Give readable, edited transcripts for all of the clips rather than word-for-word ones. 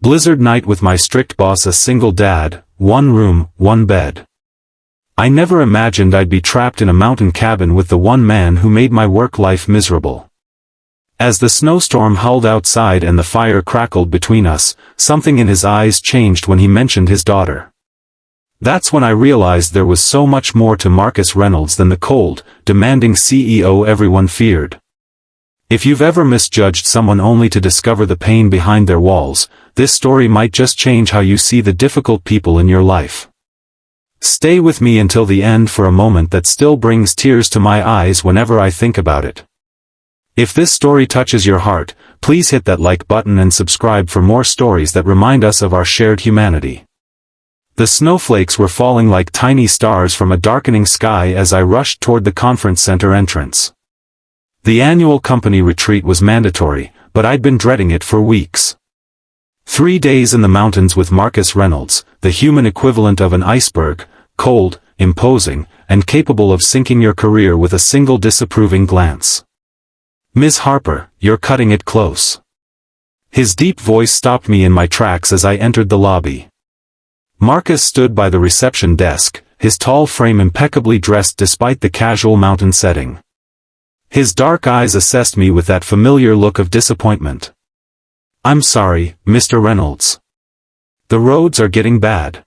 Blizzard night with my strict boss, a single dad, one room, one bed. I never imagined I'd be trapped in a mountain cabin with the one man who made my work life miserable. As the snowstorm howled outside and the fire crackled between us, something in his eyes changed when he mentioned his daughter. That's when I realized there was so much more to Marcus Reynolds than the cold, demanding CEO everyone feared. If you've ever misjudged someone only to discover the pain behind their walls, this story might just change how you see the difficult people in your life. Stay with me until the end for a moment that still brings tears to my eyes whenever I think about it. If this story touches your heart, please hit that like button and subscribe for more stories that remind us of our shared humanity. The snowflakes were falling like tiny stars from a darkening sky as I rushed toward the conference center entrance. The annual company retreat was mandatory, but I'd been dreading it for weeks. 3 days in the mountains with Marcus Reynolds, the human equivalent of an iceberg, cold, imposing, and capable of sinking your career with a single disapproving glance. "Ms. Harper, you're cutting it close." His deep voice stopped me in my tracks as I entered the lobby. Marcus stood by the reception desk, his tall frame impeccably dressed despite the casual mountain setting. His dark eyes assessed me with that familiar look of disappointment. "I'm sorry, Mr. Reynolds. The roads are getting bad."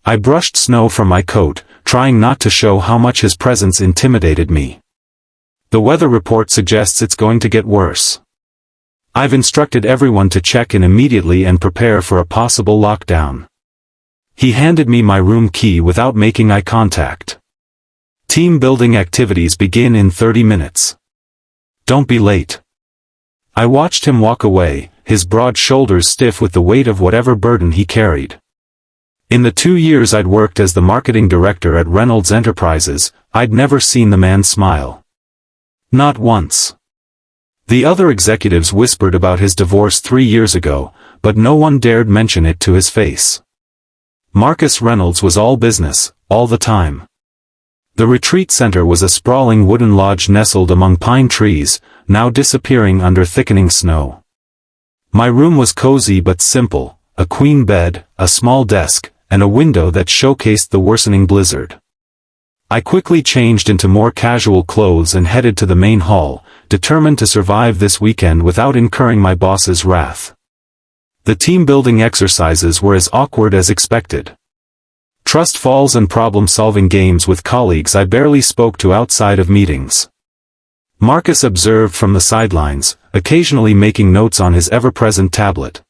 I brushed snow from my coat, trying not to show how much his presence intimidated me. "The weather report suggests it's going to get worse. I've instructed everyone to check in immediately and prepare for a possible lockdown." He handed me my room key without making eye contact. "Team building activities begin in 30 minutes. Don't be late." I watched him walk away, his broad shoulders stiff with the weight of whatever burden he carried. In the 2 years I'd worked as the marketing director at Reynolds Enterprises, I'd never seen the man smile. Not once. The other executives whispered about his divorce 3 years ago, but no one dared mention it to his face. Marcus Reynolds was all business, all the time. The retreat center was a sprawling wooden lodge nestled among pine trees, now disappearing under thickening snow. My room was cozy but simple, a queen bed, a small desk, and a window that showcased the worsening blizzard. I quickly changed into more casual clothes and headed to the main hall, determined to survive this weekend without incurring my boss's wrath. The team-building exercises were as awkward as expected. Trust falls and problem-solving games with colleagues I barely spoke to outside of meetings. Marcus observed from the sidelines, occasionally making notes on his ever-present tablet.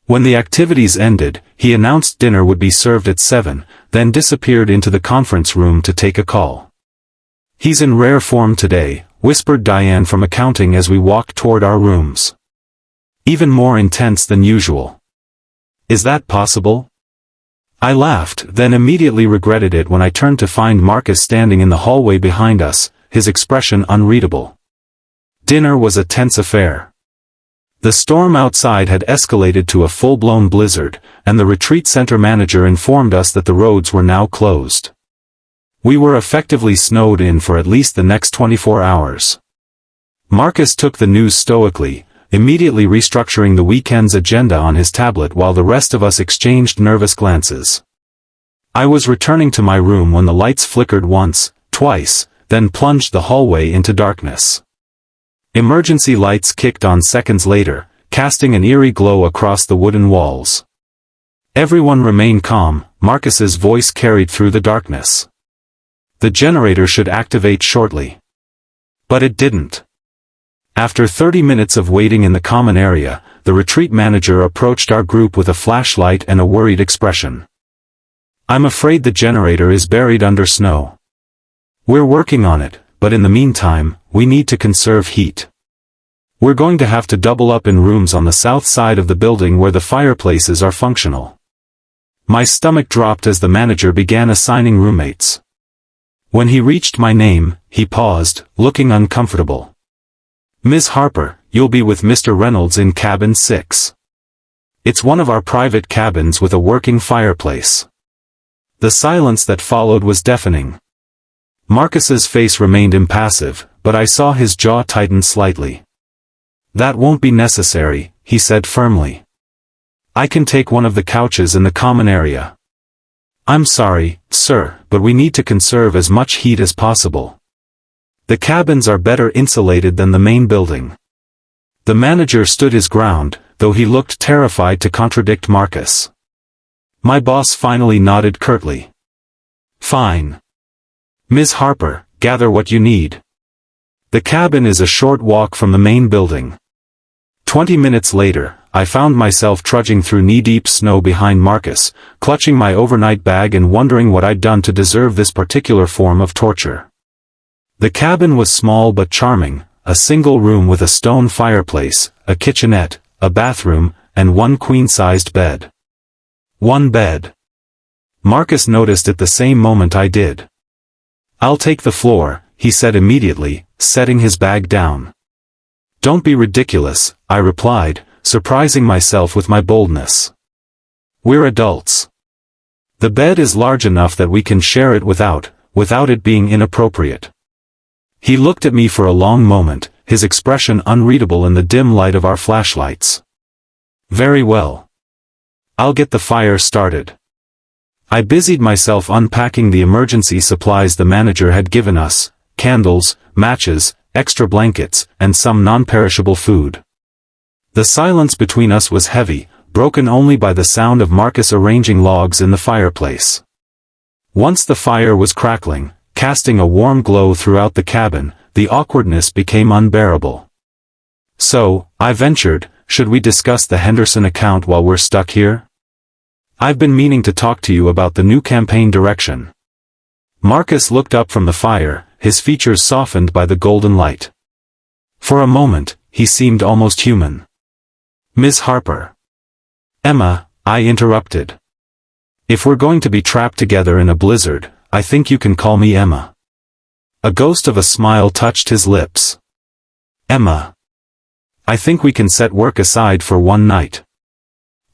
When the activities ended, he announced dinner would be served at 7, then disappeared into the conference room to take a call. "He's in rare form today," whispered Diane from accounting as we walked toward our rooms. "Even more intense than usual." "Is that possible?" I laughed, then immediately regretted it when I turned to find Marcus standing in the hallway behind us, his expression unreadable. Dinner was a tense affair. The storm outside had escalated to a full-blown blizzard, and the retreat center manager informed us that the roads were now closed. We were effectively snowed in for at least the next 24 hours. Marcus took the news stoically, immediately restructuring the weekend's agenda on his tablet while the rest of us exchanged nervous glances. I was returning to my room when the lights flickered once, twice, then plunged the hallway into darkness. Emergency lights kicked on seconds later, casting an eerie glow across the wooden walls. "Everyone remain calm," Marcus's voice carried through the darkness. "The generator should activate shortly." But it didn't. After 30 minutes of waiting in the common area, the retreat manager approached our group with a flashlight and a worried expression. "I'm afraid the generator is buried under snow. We're working on it, but in the meantime, we need to conserve heat. We're going to have to double up in rooms on the south side of the building where the fireplaces are functional." My stomach dropped as the manager began assigning roommates. When he reached my name, he paused, looking uncomfortable. "Ms. Harper, you'll be with Mr. Reynolds in cabin 6. It's one of our private cabins with a working fireplace." The silence that followed was deafening. Marcus's face remained impassive, but I saw his jaw tighten slightly. "That won't be necessary," he said firmly. I can take one of the couches in the common area. I'm sorry, sir, but we need to conserve as much heat as possible. The cabins are better insulated than the main building. The manager stood his ground, though he looked terrified to contradict Marcus. My boss finally nodded curtly. Fine. Ms. Harper, gather what you need. The cabin is a short walk from the main building. 20 minutes later, I found myself trudging through knee-deep snow behind Marcus, clutching my overnight bag and wondering what I'd done to deserve this particular form of torture. The cabin was small but charming, a single room with a stone fireplace, a kitchenette, a bathroom, and one queen-sized bed. One bed. Marcus noticed at the same moment I did. I'll take the floor, he said immediately, setting his bag down. Don't be ridiculous, I replied, surprising myself with my boldness. We're adults. The bed is large enough that we can share it without it being inappropriate. He looked at me for a long moment, his expression unreadable in the dim light of our flashlights. Very well. I'll get the fire started. I busied myself unpacking the emergency supplies the manager had given us, candles, matches, extra blankets, and some non-perishable food. The silence between us was heavy, broken only by the sound of Marcus arranging logs in the fireplace. Once the fire was crackling, casting a warm glow throughout the cabin, the awkwardness became unbearable. So, I ventured, should we discuss the Henderson account while we're stuck here? I've been meaning to talk to you about the new campaign direction. Marcus looked up from the fire, his features softened by the golden light. For a moment, he seemed almost human. Ms. Harper. Emma, I interrupted. If we're going to be trapped together in a blizzard, I think you can call me Emma. A ghost of a smile touched his lips. Emma. I think we can set work aside for one night.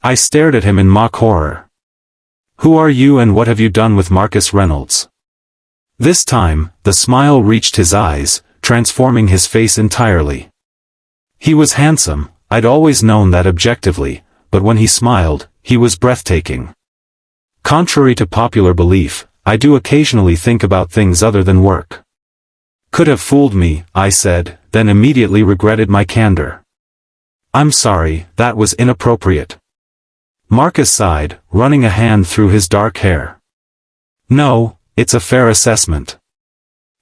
I stared at him in mock horror. Who are you and what have you done with Marcus Reynolds? This time, the smile reached his eyes, transforming his face entirely. He was handsome, I'd always known that objectively, but when he smiled, he was breathtaking. Contrary to popular belief, I do occasionally think about things other than work. Could have fooled me, I said, then immediately regretted my candor. I'm sorry, that was inappropriate. Marcus sighed, running a hand through his dark hair. No, it's a fair assessment.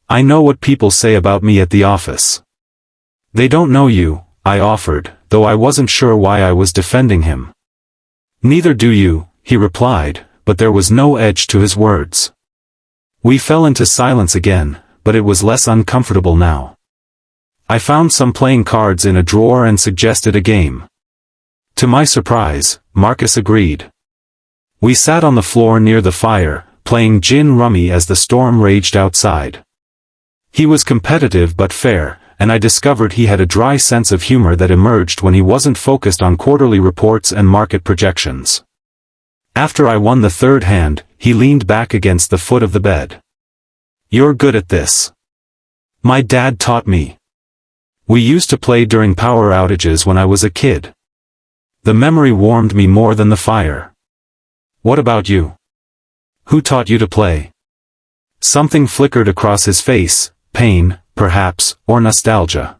I know what people say about me at the office. They don't know you, I offered, though I wasn't sure why I was defending him. Neither do you, he replied, but there was no edge to his words. We fell into silence again, but it was less uncomfortable now. I found some playing cards in a drawer and suggested a game. To my surprise, Marcus agreed. We sat on the floor near the fire, playing gin rummy as the storm raged outside. He was competitive but fair, and I discovered he had a dry sense of humor that emerged when he wasn't focused on quarterly reports and market projections. After I won the third hand, he leaned back against the foot of the bed. You're good at this. My dad taught me. We used to play during power outages when I was a kid. The memory warmed me more than the fire. What about you? Who taught you to play? Something flickered across his face, pain, perhaps, or nostalgia.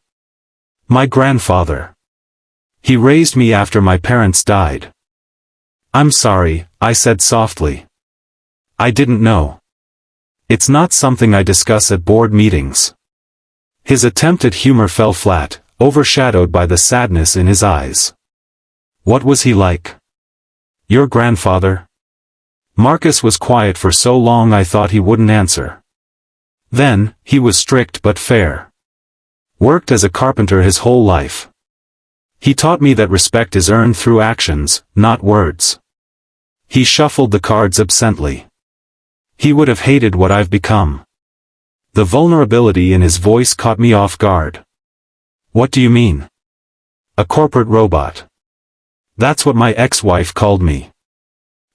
My grandfather. He raised me after my parents died. I'm sorry, I said softly. I didn't know. It's not something I discuss at board meetings. His attempt at humor fell flat, overshadowed by the sadness in his eyes. What was he like? Your grandfather? Marcus was quiet for so long I thought he wouldn't answer. Then, he was strict but fair. Worked as a carpenter his whole life. He taught me that respect is earned through actions, not words. He shuffled the cards absently. He would have hated what I've become. The vulnerability in his voice caught me off guard. What do you mean? A corporate robot. That's what my ex-wife called me.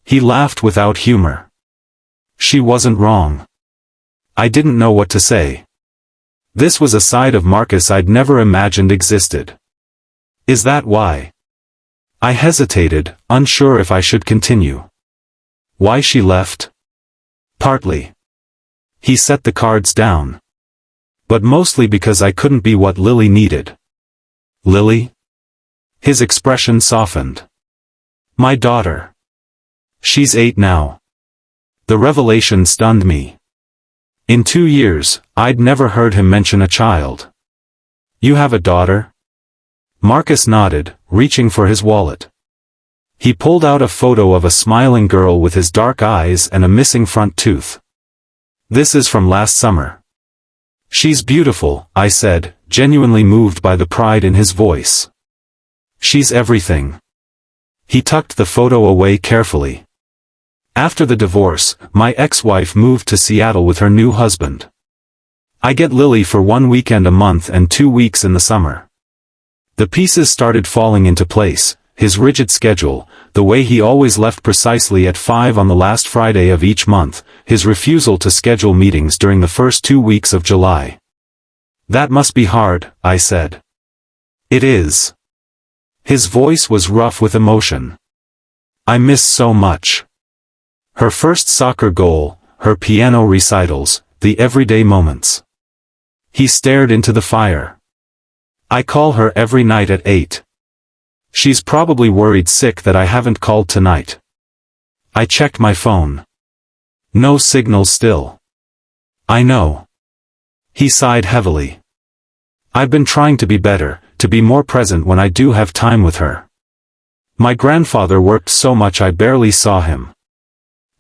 He laughed without humor. She wasn't wrong. I didn't know what to say. This was a side of Marcus I'd never imagined existed. Is that why? I hesitated, unsure if I should continue. Why she left? Partly. He set the cards down. But mostly because I couldn't be what Lily needed. Lily? His expression softened. My daughter. She's 8 now. The revelation stunned me. In 2 years, I'd never heard him mention a child. You have a daughter? Marcus nodded, reaching for his wallet. He pulled out a photo of a smiling girl with his dark eyes and a missing front tooth. This is from last summer. She's beautiful, I said, genuinely moved by the pride in his voice. She's everything. He tucked the photo away carefully. After the divorce, my ex-wife moved to Seattle with her new husband. I get Lily for 1 weekend a month and 2 weeks in the summer. The pieces started falling into place, his rigid schedule, the way he always left precisely at 5 on the last Friday of each month, his refusal to schedule meetings during the first 2 weeks of July. That must be hard, I said. It is. His voice was rough with emotion. I miss so much. Her first soccer goal, her piano recitals, the everyday moments. He stared into the fire. I call her every night at 8. She's probably worried sick that I haven't called tonight. I checked my phone. No signal still. I know. He sighed heavily. I've been trying to be better, to be more present when I do have time with her. My grandfather worked so much I barely saw him.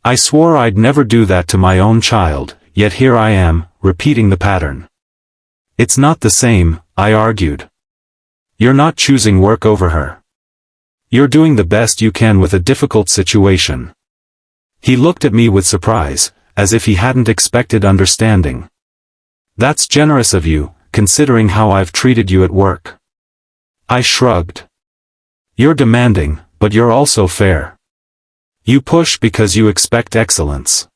I swore I'd never do that to my own child, yet here I am, repeating the pattern. It's not the same, I argued. You're not choosing work over her. You're doing the best you can with a difficult situation. He looked at me with surprise, as if he hadn't expected understanding. That's generous of you, considering how I've treated you at work. I shrugged. You're demanding, but you're also fair. You push because you expect excellence.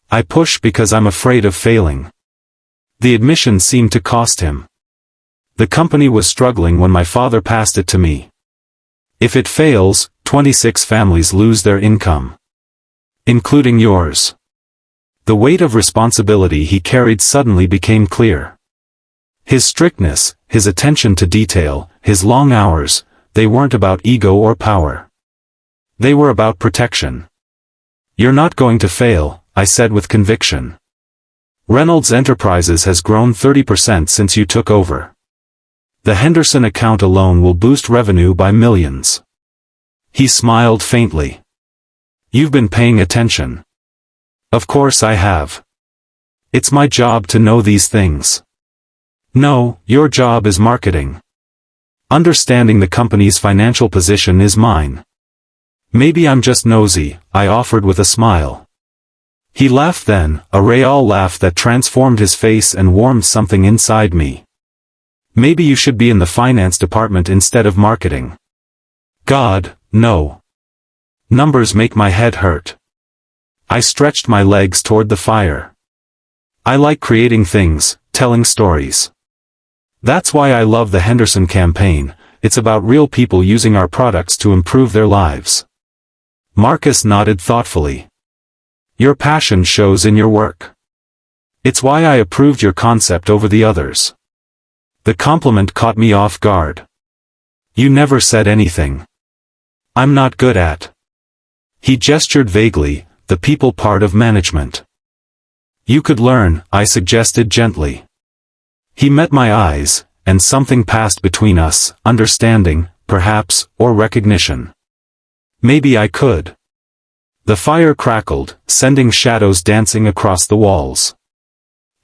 I push because I'm afraid of failing. The admission seemed to cost him. The company was struggling when my father passed it to me. If it fails, 26 families lose their income. Including yours. The weight of responsibility he carried suddenly became clear. His strictness, his attention to detail, his long hours, they weren't about ego or power. They were about protection. You're not going to fail, I said with conviction. Reynolds Enterprises has grown 30% since you took over. The Henderson account alone will boost revenue by millions. He smiled faintly. You've been paying attention. Of course I have. It's my job to know these things. No, your job is marketing. Understanding the company's financial position is mine. Maybe I'm just nosy, I offered with a smile. He laughed then, a real laugh that transformed his face and warmed something inside me. Maybe you should be in the finance department instead of marketing. God, no. Numbers make my head hurt. I stretched my legs toward the fire. I like creating things, telling stories. That's why I love the Henderson campaign, it's about real people using our products to improve their lives. Marcus nodded thoughtfully. Your passion shows in your work. It's why I approved your concept over the others. The compliment caught me off guard. You never said anything. I'm not good at. He gestured vaguely, the people part of management. You could learn, I suggested gently. He met my eyes, and something passed between us, understanding, perhaps, or recognition. Maybe I could. The fire crackled, sending shadows dancing across the walls.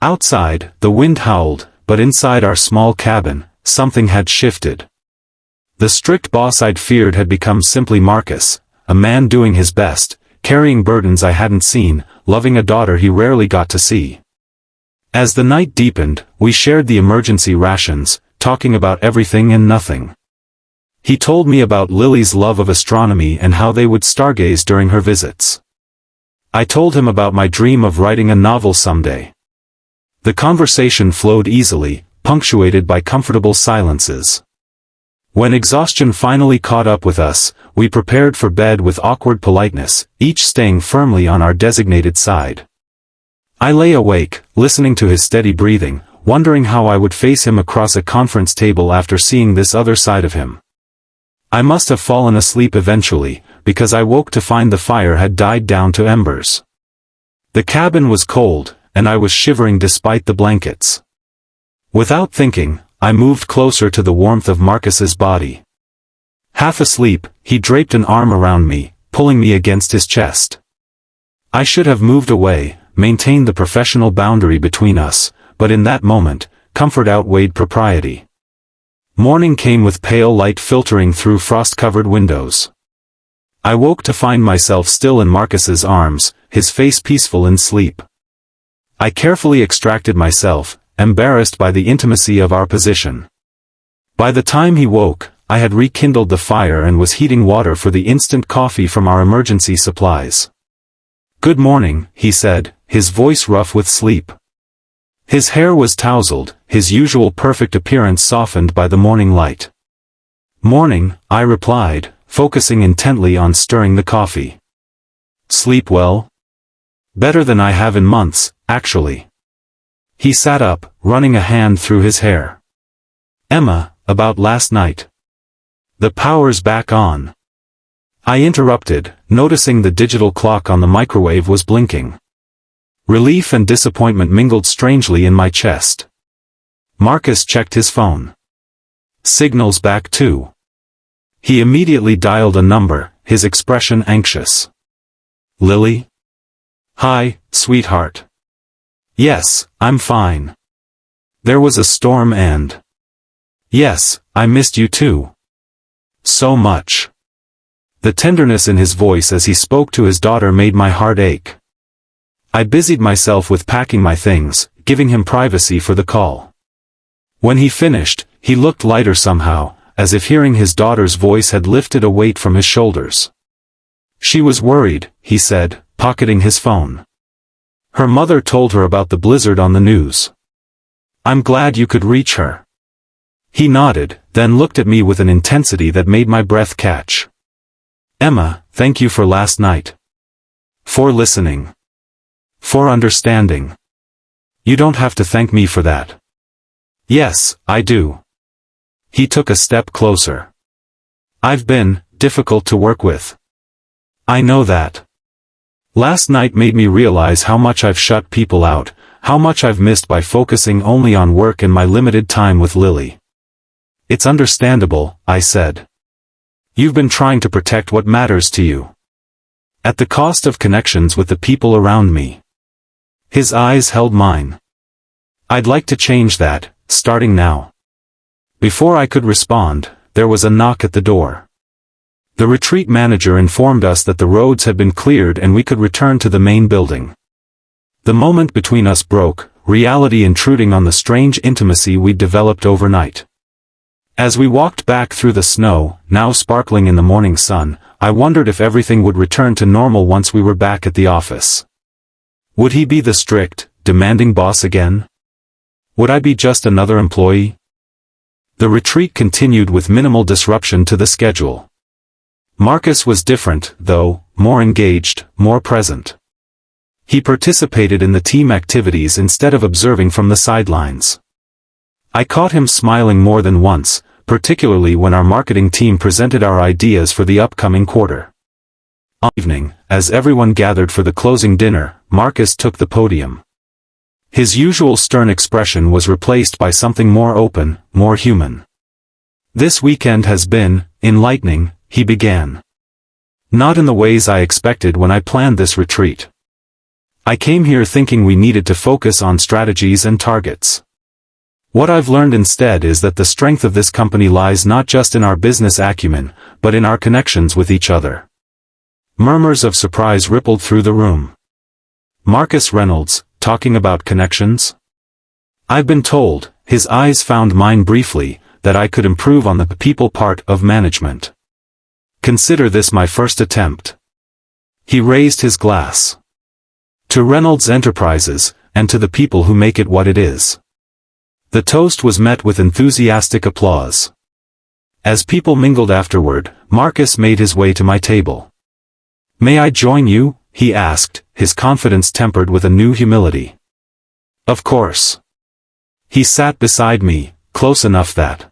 Outside, the wind howled, but inside our small cabin, something had shifted. The strict boss I'd feared had become simply Marcus, a man doing his best, carrying burdens I hadn't seen, loving a daughter he rarely got to see. As the night deepened, we shared the emergency rations, talking about everything and nothing. He told me about Lily's love of astronomy and how they would stargaze during her visits. I told him about my dream of writing a novel someday. The conversation flowed easily, punctuated by comfortable silences. When exhaustion finally caught up with us, we prepared for bed with awkward politeness, each staying firmly on our designated side. I lay awake, listening to his steady breathing, wondering how I would face him across a conference table after seeing this other side of him. I must have fallen asleep eventually, because I woke to find the fire had died down to embers. The cabin was cold, and I was shivering despite the blankets. Without thinking, I moved closer to the warmth of Marcus's body. Half asleep, he draped an arm around me, pulling me against his chest. I should have moved away, maintained the professional boundary between us, but in that moment, comfort outweighed propriety. Morning came with pale light filtering through frost-covered windows. I woke to find myself still in Marcus's arms, his face peaceful in sleep. I carefully extracted myself, embarrassed by the intimacy of our position. By the time he woke, I had rekindled the fire and was heating water for the instant coffee from our emergency supplies. "Good morning," he said, his voice rough with sleep. His hair was tousled, his usual perfect appearance softened by the morning light. "Morning," I replied, focusing intently on stirring the coffee. "Sleep well?" "Better than I have in months, actually." He sat up, running a hand through his hair. "Emma, about last night." "The power's back on." I interrupted, noticing the digital clock on the microwave was blinking. Relief and disappointment mingled strangely in my chest. Marcus checked his phone. "Signal's back too." He immediately dialed a number, his expression anxious. "Lily?" "Hi, sweetheart." "Yes, I'm fine. There was a storm and..." "Yes, I missed you too. So much." The tenderness in his voice as he spoke to his daughter made my heart ache. I busied myself with packing my things, giving him privacy for the call. When he finished, he looked lighter somehow, as if hearing his daughter's voice had lifted a weight from his shoulders. "She was worried," he said, pocketing his phone. "Her mother told her about the blizzard on the news. I'm glad you could reach her." He nodded, then looked at me with an intensity that made my breath catch. "Emma, thank you for last night. For listening. For understanding. You don't have to thank me for that." "Yes, I do." He took a step closer. "I've been difficult to work with. I know that. Last night made me realize how much I've shut people out, how much I've missed by focusing only on work and my limited time with Lily." "It's understandable," I said. "You've been trying to protect what matters to you. At the cost of connections with the people around me." His eyes held mine. "I'd like to change that, starting now." Before I could respond, there was a knock at the door. The retreat manager informed us that the roads had been cleared and we could return to the main building. The moment between us broke, reality intruding on the strange intimacy we'd developed overnight. As we walked back through the snow, now sparkling in the morning sun, I wondered if everything would return to normal once we were back at the office. Would he be the strict, demanding boss again? Would I be just another employee? The retreat continued with minimal disruption to the schedule. Marcus was different, though, more engaged, more present. He participated in the team activities instead of observing from the sidelines. I caught him smiling more than once, particularly when our marketing team presented our ideas for the upcoming quarter. On evening, as everyone gathered for the closing dinner, Marcus took the podium. His usual stern expression was replaced by something more open, more human. "This weekend has been enlightening," he began. "Not in the ways I expected when I planned this retreat. I came here thinking we needed to focus on strategies and targets. What I've learned instead is that the strength of this company lies not just in our business acumen, but in our connections with each other." Murmurs of surprise rippled through the room. Marcus Reynolds, talking about connections? I've been told, his eyes found mine briefly, that I could improve on the people part of management. Consider this my first attempt. He raised his glass. To Reynolds Enterprises, and to the people who make it what it is. The toast was met with enthusiastic applause. As people mingled afterward, Marcus made his way to my table. "May I join you?" he asked, his confidence tempered with a new humility. "Of course." He sat beside me, close enough that